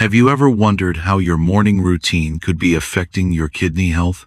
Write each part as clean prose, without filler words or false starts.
Have you ever wondered how your morning routine could be affecting your kidney health?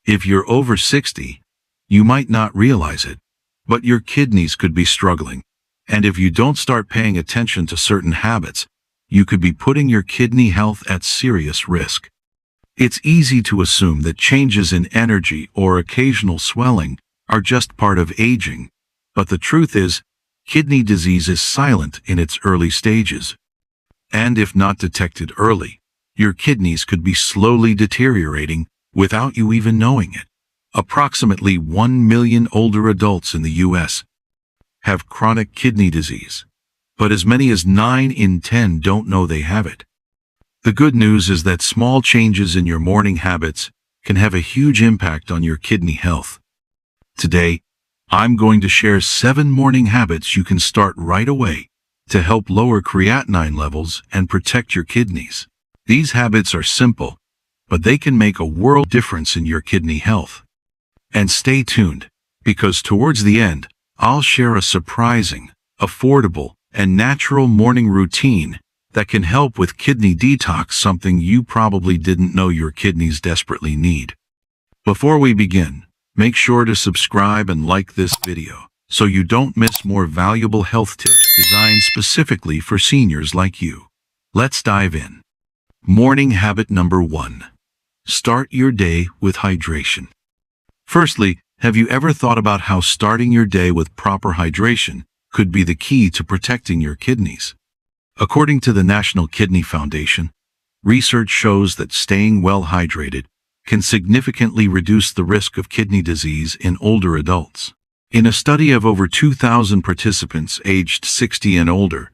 If you're over 60, you might not realize it, but your kidneys could be struggling. And if you don't start paying attention to certain habits, you could be putting your kidney health at serious risk. It's easy to assume that changes in energy or occasional swelling are just part of aging, but the truth is, kidney disease is silent in its early stages. And if not detected early, your kidneys could be slowly deteriorating without you even knowing it. Approximately 1 million older adults in the U.S. have chronic kidney disease, but as many as 9 in 10 don't know they have it. The good news is that small changes in your morning habits can have a huge impact on your kidney health. Today, I'm going to share 7 morning habits you can start right away to help lower creatinine levels and protect your kidneys. These habits are simple, but they can make a world difference in your kidney health. And stay tuned, because towards the end, I'll share a surprising, affordable, and natural morning routine that can help with kidney detox, something you probably didn't know your kidneys desperately need. Before we begin, make sure to subscribe and like this video so you don't miss more valuable health tips designed specifically for seniors like you. Let's dive in. Morning habit number 1. Start your day with hydration. Firstly, have you ever thought about how starting your day with proper hydration could be the key to protecting your kidneys? According to the National Kidney Foundation, research shows that staying well hydrated can significantly reduce the risk of kidney disease in older adults. In a study of over 2,000 participants aged 60 and older,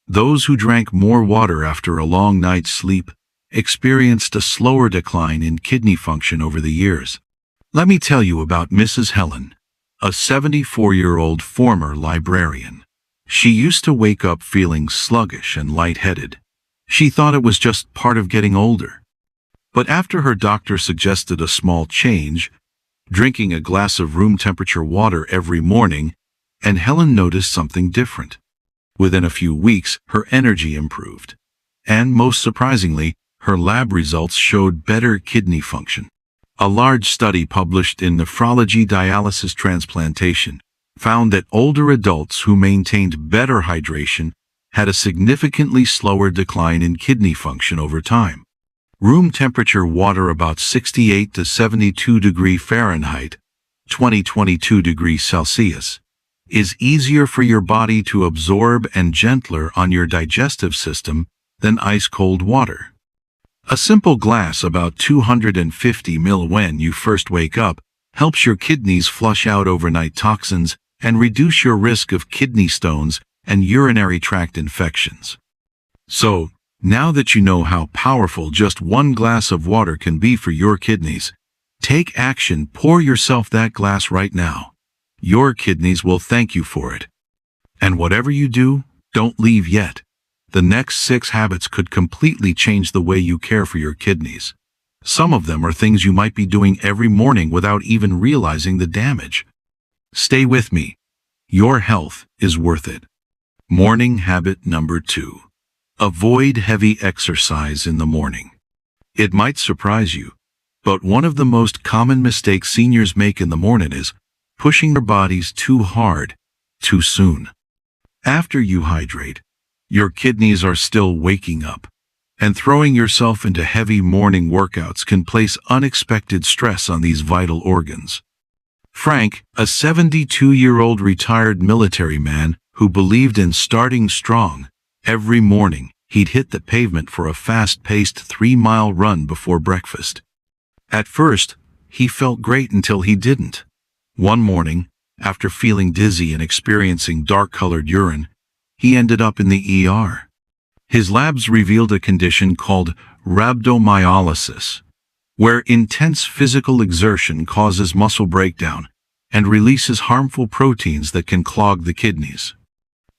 those who drank more water after a long night's sleep experienced a slower decline in kidney function over the years. Let me tell you about Mrs. Helen, a 74-year-old former librarian. She used to wake up feeling sluggish and lightheaded. She thought it was just part of getting older. But after her doctor suggested a small change, drinking a glass of room-temperature water every morning, and Helen noticed something different. Within a few weeks, her energy improved. And most surprisingly, her lab results showed better kidney function. A large study published in Nephrology Dialysis Transplantation found that older adults who maintained better hydration had a significantly slower decline in kidney function over time. Room temperature water about 68 to 72 degrees Fahrenheit, 22 degrees Celsius, is easier for your body to absorb and gentler on your digestive system than ice-cold water. A simple glass about 250 ml when you first wake up helps your kidneys flush out overnight toxins and reduce your risk of kidney stones and urinary tract infections. So, now that you know how powerful just 1 glass of water can be for your kidneys, take action. Pour yourself that glass right now. Your kidneys will thank you for it. And whatever you do, don't leave yet. The next 6 habits could completely change the way you care for your kidneys. Some of them are things you might be doing every morning without even realizing the damage. Stay with me. Your health is worth it. Morning habit number 2. Avoid heavy exercise in the morning. It might surprise you, but one of the most common mistakes seniors make in the morning is pushing their bodies too hard, too soon. After you hydrate, your kidneys are still waking up, and throwing yourself into heavy morning workouts can place unexpected stress on these vital organs. Frank, a 72-year-old retired military man who believed in starting strong, every morning he'd hit the pavement for a fast-paced 3-mile run before breakfast. At first, he felt great until he didn't. One morning, after feeling dizzy and experiencing dark-colored urine, he ended up in the ER. His labs revealed a condition called rhabdomyolysis, where intense physical exertion causes muscle breakdown and releases harmful proteins that can clog the kidneys.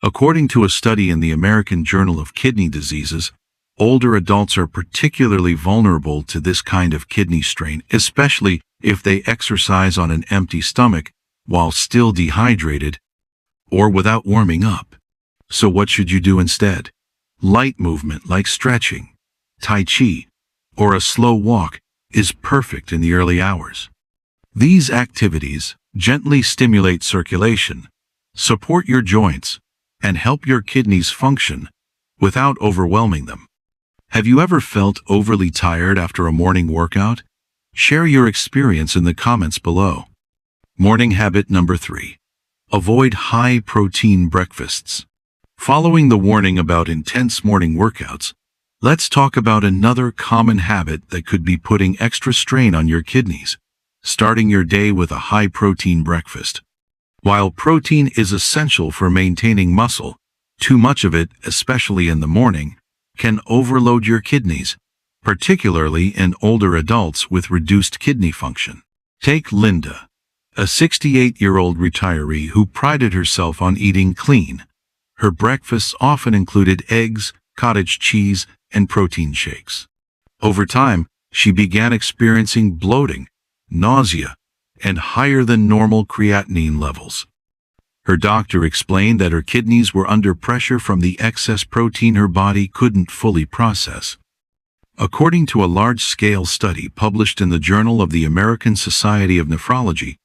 According to a study in the American Journal of Kidney Diseases, older adults are particularly vulnerable to this kind of kidney strain, especially if they exercise on an empty stomach while still dehydrated or without warming up. So what should you do instead? Light movement like stretching, Tai Chi, or a slow walk is perfect in the early hours. These activities gently stimulate circulation, support your joints, and help your kidneys function without overwhelming them. Have you ever felt overly tired after a morning workout? Share your experience in the comments below. Morning habit number 3. Avoid high-protein breakfasts. Following the warning about intense morning workouts, let's talk about another common habit that could be putting extra strain on your kidneys: starting your day with a high-protein breakfast. While protein is essential for maintaining muscle, too much of it, especially in the morning, can overload your kidneys, particularly in older adults with reduced kidney function. Take Linda, a 68-year-old retiree who prided herself on eating clean. Her breakfasts often included eggs, cottage cheese, and protein shakes. Over time, she began experiencing bloating, nausea, and higher than normal creatinine levels. Her doctor explained that her kidneys were under pressure from the excess protein her body couldn't fully process. According to a large-scale study published in the Journal of the American Society of Nephrology,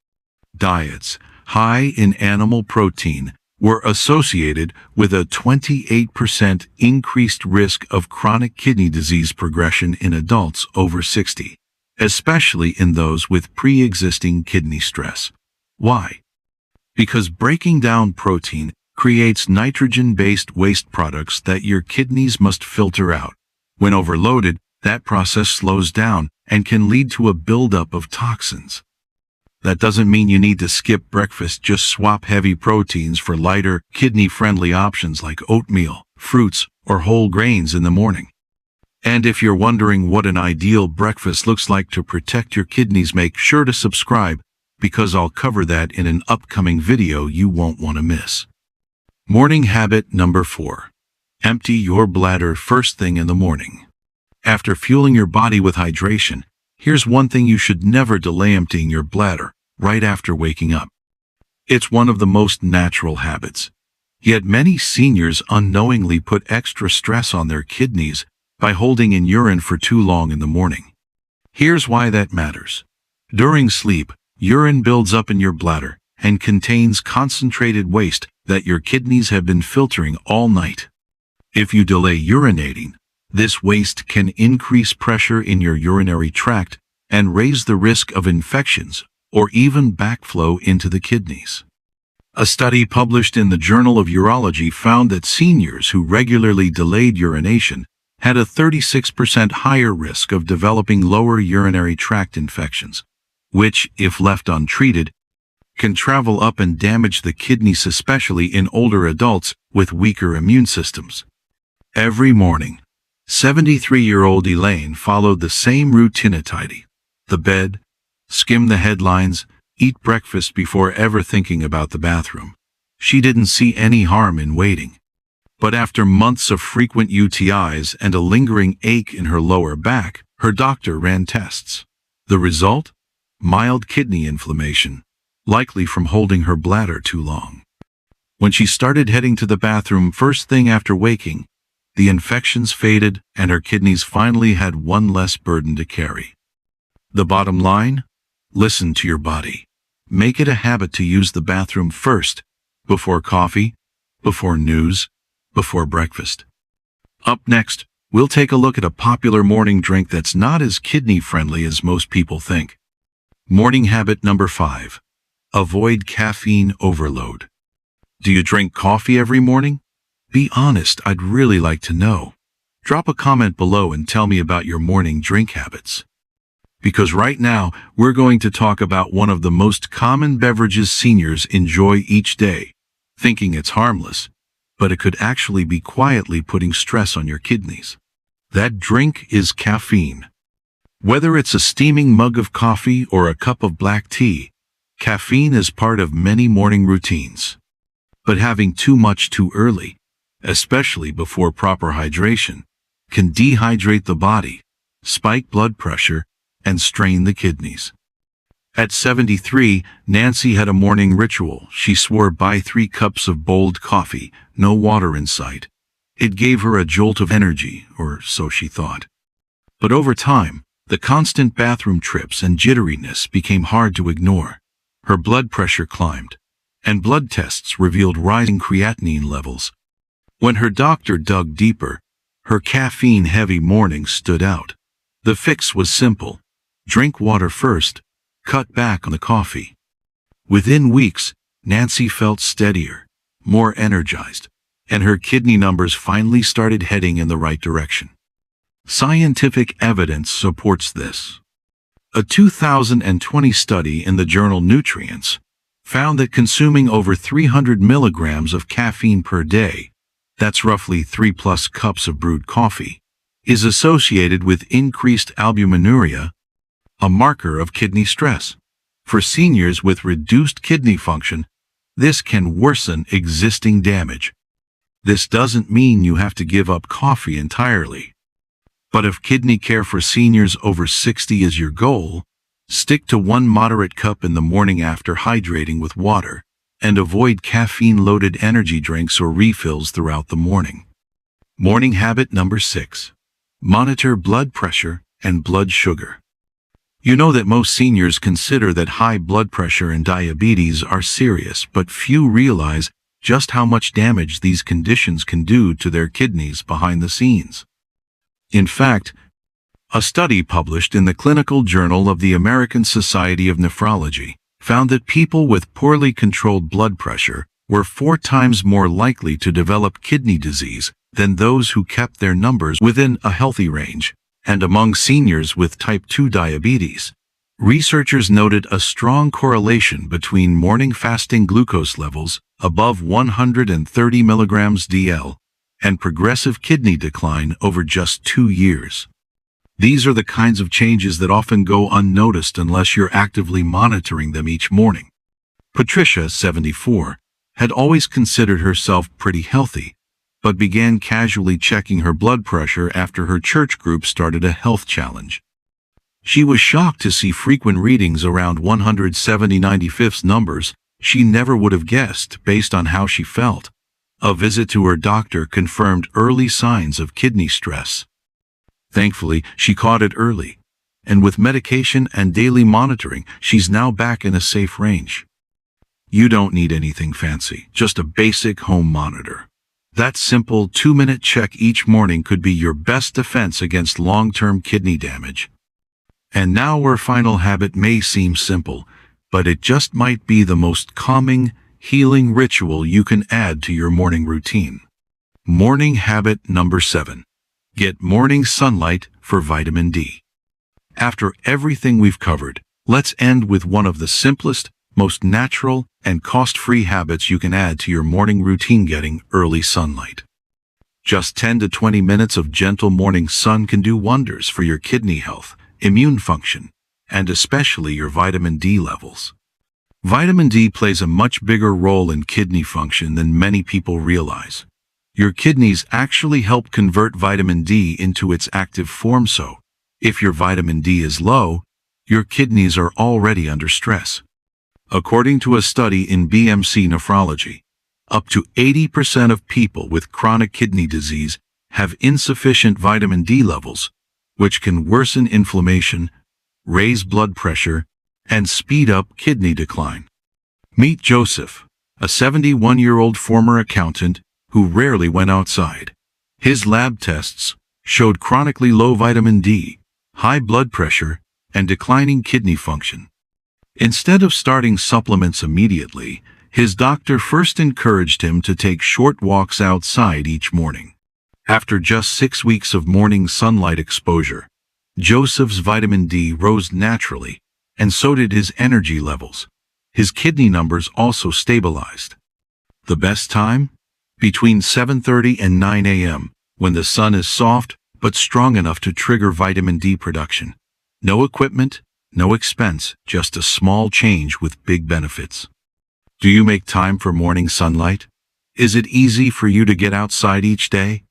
diets high in animal protein were associated with a 28% increased risk of chronic kidney disease progression in adults over 60, especially in those with pre-existing kidney stress. Why? Because breaking down protein creates nitrogen-based waste products that your kidneys must filter out. When overloaded, that process slows down and can lead to a buildup of toxins. That doesn't mean you need to skip breakfast. Just swap heavy proteins for lighter, kidney-friendly options like oatmeal, fruits, or whole grains in the morning. And if you're wondering what an ideal breakfast looks like to protect your kidneys, make sure to subscribe, because I'll cover that in an upcoming video you won't want to miss. Morning habit number 4. Empty your bladder first thing in the morning. After fueling your body with hydration, here's one thing you should never delay: emptying your bladder right after waking up. It's one of the most natural habits, yet many seniors unknowingly put extra stress on their kidneys by holding in urine for too long in the morning. Here's why that matters. During sleep, urine builds up in your bladder and contains concentrated waste that your kidneys have been filtering all night. If you delay urinating, this waste can increase pressure in your urinary tract and raise the risk of infections or even backflow into the kidneys. A study published in the Journal of Urology found that seniors who regularly delayed urination had a 36% higher risk of developing lower urinary tract infections, which, if left untreated, can travel up and damage the kidneys, especially in older adults with weaker immune systems. Every morning, 73-year-old Elaine followed the same routine: tidy the bed, skim the headlines, eat breakfast before ever thinking about the bathroom. She didn't see any harm in waiting. But after months of frequent UTIs and a lingering ache in her lower back, her doctor ran tests. The result? Mild kidney inflammation, likely from holding her bladder too long. When she started heading to the bathroom first thing after waking, the infections faded and her kidneys finally had one less burden to carry. The bottom line? Listen to your body. Make it a habit to use the bathroom first, before coffee, before news, before breakfast. Up next, we'll take a look at a popular morning drink that's not as kidney-friendly as most people think. Morning habit number 5. Avoid caffeine overload. Do you drink coffee every morning? Be honest, I'd really like to know. Drop a comment below and tell me about your morning drink habits. Because right now, we're going to talk about one of the most common beverages seniors enjoy each day, thinking it's harmless, but it could actually be quietly putting stress on your kidneys. That drink is caffeine. Whether it's a steaming mug of coffee or a cup of black tea, caffeine is part of many morning routines. But having too much too early, especially before proper hydration, can dehydrate the body, spike blood pressure, and strain the kidneys. At 73, Nancy had a morning ritual. She swore by 3 cups of bold coffee, no water in sight. It gave her a jolt of energy, or so she thought. But over time, the constant bathroom trips and jitteriness became hard to ignore. Her blood pressure climbed, and blood tests revealed rising creatinine levels. When her doctor dug deeper, her caffeine-heavy mornings stood out. The fix was simple. Drink water first, cut back on the coffee. Within weeks, Nancy felt steadier, more energized, and her kidney numbers finally started heading in the right direction. Scientific evidence supports this. A 2020 study in the journal Nutrients found that consuming over 300 milligrams of caffeine per day, that's roughly 3+ cups of brewed coffee, is associated with increased albuminuria, a marker of kidney stress. For seniors with reduced kidney function, this can worsen existing damage. This doesn't mean you have to give up coffee entirely. But if kidney care for seniors over 60 is your goal, stick to 1 moderate cup in the morning after hydrating with water, and avoid caffeine-loaded energy drinks or refills throughout the morning. Morning habit number 6. Monitor blood pressure and blood sugar. You know that most seniors consider that high blood pressure and diabetes are serious, but few realize just how much damage these conditions can do to their kidneys behind the scenes. In fact, a study published in the Clinical Journal of the American Society of Nephrology found that people with poorly controlled blood pressure were 4 times more likely to develop kidney disease than those who kept their numbers within a healthy range. And among seniors with type 2 diabetes, researchers noted a strong correlation between morning fasting glucose levels above 130 milligrams DL and progressive kidney decline over just 2 years. These are the kinds of changes that often go unnoticed unless you're actively monitoring them each morning. Patricia, 74, had always considered herself pretty healthy, but began casually checking her blood pressure after her church group started a health challenge. She was shocked to see frequent readings around 170/95 numbers she never would have guessed based on how she felt. A visit to her doctor confirmed early signs of kidney stress. Thankfully, she caught it early, and with medication and daily monitoring, she's now back in a safe range. You don't need anything fancy, just a basic home monitor. That simple 2-minute check each morning could be your best defense against long-term kidney damage. And now our final habit may seem simple, but it just might be the most calming, healing ritual you can add to your morning routine. Morning habit number 7. Get morning sunlight for vitamin D. After everything we've covered, let's end with one of the simplest, most natural, and cost-free habits you can add to your morning routine: getting early sunlight. Just 10 to 20 minutes of gentle morning sun can do wonders for your kidney health, immune function, and especially your vitamin D levels. Vitamin D plays a much bigger role in kidney function than many people realize. Your kidneys actually help convert vitamin D into its active form, so if your vitamin D is low, your kidneys are already under stress. According to a study in BMC Nephrology, up to 80% of people with chronic kidney disease have insufficient vitamin D levels, which can worsen inflammation, raise blood pressure, and speed up kidney decline. Meet Joseph, a 71-year-old former accountant who rarely went outside. His lab tests showed chronically low vitamin D, high blood pressure, and declining kidney function. Instead of starting supplements immediately, his doctor first encouraged him to take short walks outside each morning. After just 6 weeks of morning sunlight exposure, Joseph's vitamin D rose naturally, and so did his energy levels. His kidney numbers also stabilized. The best time? Between 7:30 and 9 a.m., when the sun is soft but strong enough to trigger vitamin D production. No equipment, no expense, just a small change with big benefits. Do you make time for morning sunlight? Is it easy for you to get outside each day?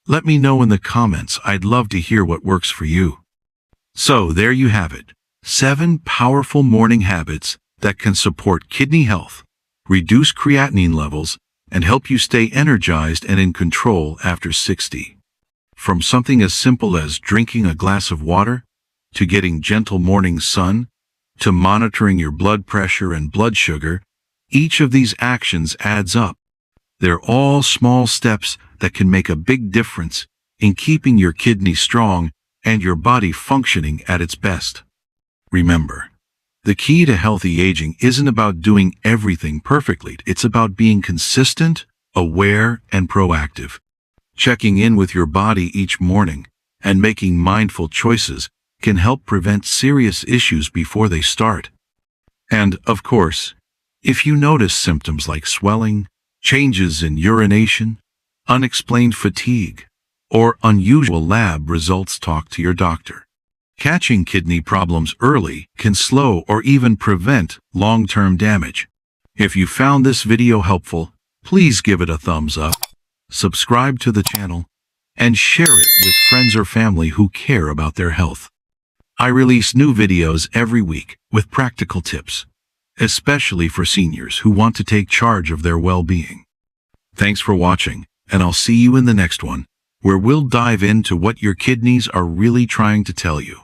Let me know in the comments. I'd love to hear what works for you. So there you have it. 7 powerful morning habits that can support kidney health, reduce creatinine levels, and help you stay energized and in control after 60. From something as simple as drinking a glass of water, to getting gentle morning sun, to monitoring your blood pressure and blood sugar, each of these actions adds up. They're all small steps that can make a big difference in keeping your kidneys strong and your body functioning at its best. Remember, the key to healthy aging isn't about doing everything perfectly. It's about being consistent, aware, and proactive. Checking in with your body each morning and making mindful choices can help prevent serious issues before they start. And, of course, if you notice symptoms like swelling, changes in urination, unexplained fatigue, or unusual lab results, talk to your doctor. Catching kidney problems early can slow or even prevent long-term damage. If you found this video helpful, please give it a thumbs up, subscribe to the channel, and share it with friends or family who care about their health. I release new videos every week with practical tips, especially for seniors who want to take charge of their well-being. Thanks for watching, and I'll see you in the next one, where we'll dive into what your kidneys are really trying to tell you.